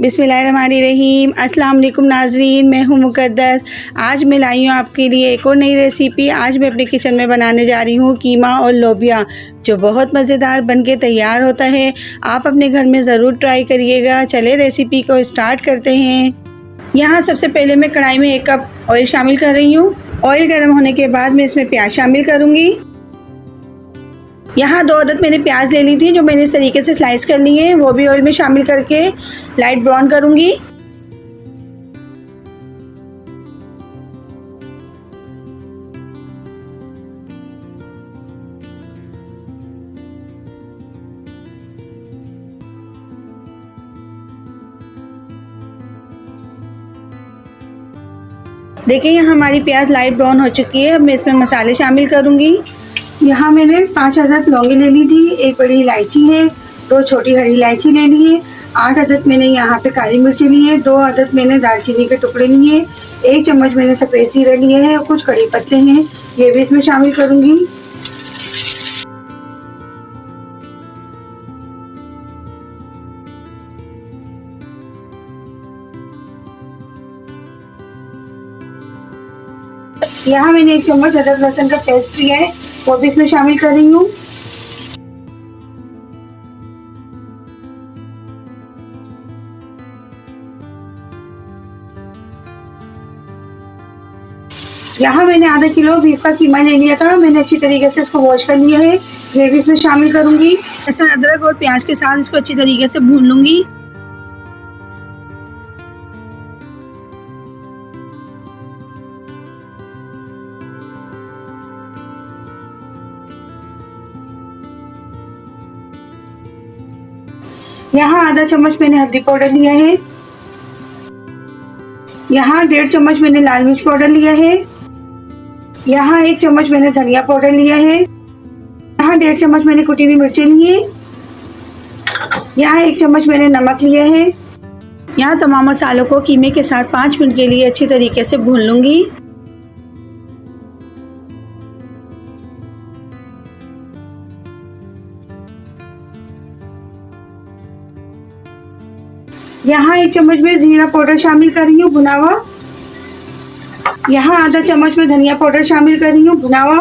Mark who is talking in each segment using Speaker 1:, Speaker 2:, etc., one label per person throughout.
Speaker 1: बिस्मिल्लाहिर्रहमानिर्रहीम। अस्सलाम वालेकुम नाज़रीन, मैं हूँ मुक़द्दस। आज मैं लाई हूँ आपके लिए एक और नई रेसिपी। आज मैं अपने किचन में बनाने जा रही हूँ कीमा और लोबिया, जो बहुत मज़ेदार बनके तैयार होता है। आप अपने घर में ज़रूर ट्राई करिएगा। चले रेसिपी को स्टार्ट करते हैं। यहाँ सबसे पहले मैं कढ़ाई में 1 कप ऑयल शामिल कर रही हूँ। ऑयल गर्म होने के बाद मैं इसमें प्याज शामिल करूँगी। यहाँ 2 अदद मैंने प्याज ले ली थी, जो मैंने इस तरीके से स्लाइस कर ली है। वो भी ऑयल में शामिल करके लाइट ब्राउन करूँगी। देखिए यहाँ हमारी प्याज लाइट ब्राउन हो चुकी है। अब मैं इसमें मसाले शामिल करूँगी। यहाँ मैंने 5 अदद लौंगी ले ली थी, 1 बड़ी इलायची है, 2 छोटी हरी इलायची ले ली है, 8 अदद मैंने यहाँ पे काली मिर्ची ली है, 2 अदद मैंने दालचीनी के टुकड़े लिए, 1 चम्मच मैंने सफ़ेद जीरा लिए है और कुछ कड़ी पत्ते हैं, ये भी इसमें शामिल करूँगी। यहाँ मैंने 1 चम्मच अदरक लहसुन का पेस्ट लिया है, वो भी इसमें शामिल कर रही हूँ। यहाँ मैंने आधा किलो बीफ का कीमा ले लिया था। मैंने अच्छी तरीके से इसको वॉश कर लिया है, ये भी इसमें शामिल करूँगी। लहसुन अदरक और प्याज के साथ इसको अच्छी तरीके से भून लूँगी। यहाँ आधा चम्मच मैंने हल्दी पाउडर लिया है। यहाँ 1.5 चम्मच मैंने लाल मिर्च पाउडर लिया है। यहाँ 1 चम्मच मैंने धनिया पाउडर लिया है। यहाँ 1.5 चम्मच मैंने कुटी हुई मिर्चें ली है। यहाँ 1 चम्मच मैंने नमक लिया है। यहाँ तमाम मसालों को कीमे के साथ 5 मिनट के लिए अच्छी तरीके से भून लूँगी। यहाँ 1 चम्मच में जीरा पाउडर शामिल कर रही हूँ भुना हुआ। यहाँ आधा चम्मच में धनिया पाउडर शामिल कर रही हूँ भुना हुआ।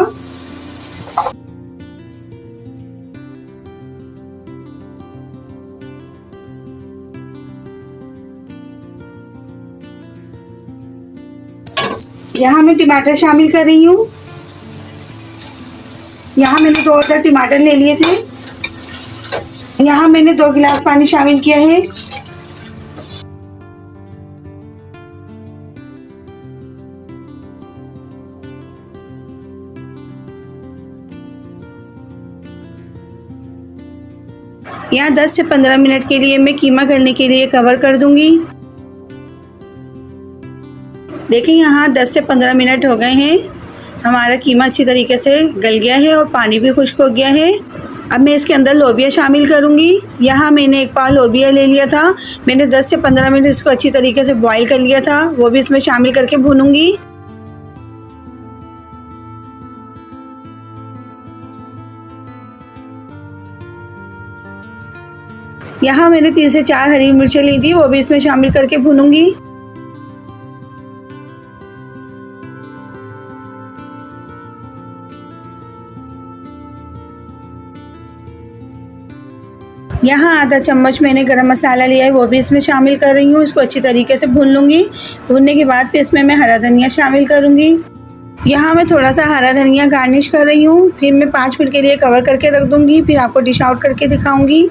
Speaker 1: यहाँ मैं टमाटर शामिल कर रही हूँ। यहाँ मैंने 2 अदद टमाटर ले लिए थे। यहाँ मैंने 2 गिलास पानी शामिल किया है। यहाँ 10 से 15 मिनट के लिए मैं कीमा गलने के लिए कवर कर दूंगी। देखिए यहाँ 10 से 15 मिनट हो गए हैं। हमारा कीमा अच्छी तरीके से गल गया है और पानी भी खुश्क हो गया है। अब मैं इसके अंदर लोबिया शामिल करूंगी। यहाँ मैंने 1 पाव लोबिया ले लिया था। मैंने 10 से 15 मिनट इसको अच्छी तरीके से बॉईल कर लिया था, वो भी इसमें शामिल करके भूनूंगी। यहाँ मैंने 3 से 4 हरी मिर्चें ली थी, वो भी इसमें शामिल करके भूनूंगी। यहाँ आधा चम्मच मैंने गरम मसाला लिया है, वो भी इसमें शामिल कर रही हूँ। इसको अच्छी तरीके से भून लूँगी। भूनने के बाद फिर इसमें मैं हरा धनिया शामिल करूँगी। यहाँ मैं थोड़ा सा हरा धनिया गार्निश कर रही हूँ। फिर मैं 5 मिनट के लिए कवर करके रख दूँगी, फिर आपको डिश आउट करके दिखाऊँगी।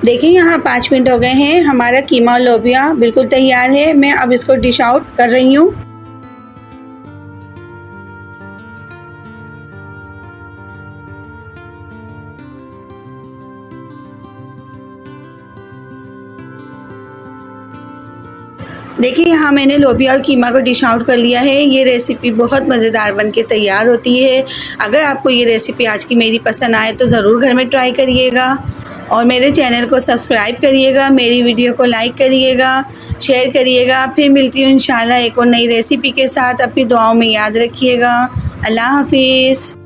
Speaker 1: देखिए यहाँ 5 मिनट हो गए हैं। हमारा कीमा और लोबिया बिल्कुल तैयार है। मैं अब इसको डिश आउट कर रही हूँ। देखिए यहाँ मैंने लोबिया और कीमा को डिश आउट कर लिया है। ये रेसिपी बहुत मज़ेदार बनके तैयार होती है। अगर आपको ये रेसिपी आज की मेरी पसंद आए तो ज़रूर घर में ट्राई करिएगा और मेरे चैनल को सब्सक्राइब करिएगा, मेरी वीडियो को लाइक करिएगा, शेयर करिएगा। फिर मिलती हूँ इंशाल्लाह एक और नई रेसिपी के साथ। अपनी दुआओं में याद रखिएगा। अल्लाह हाफिज़।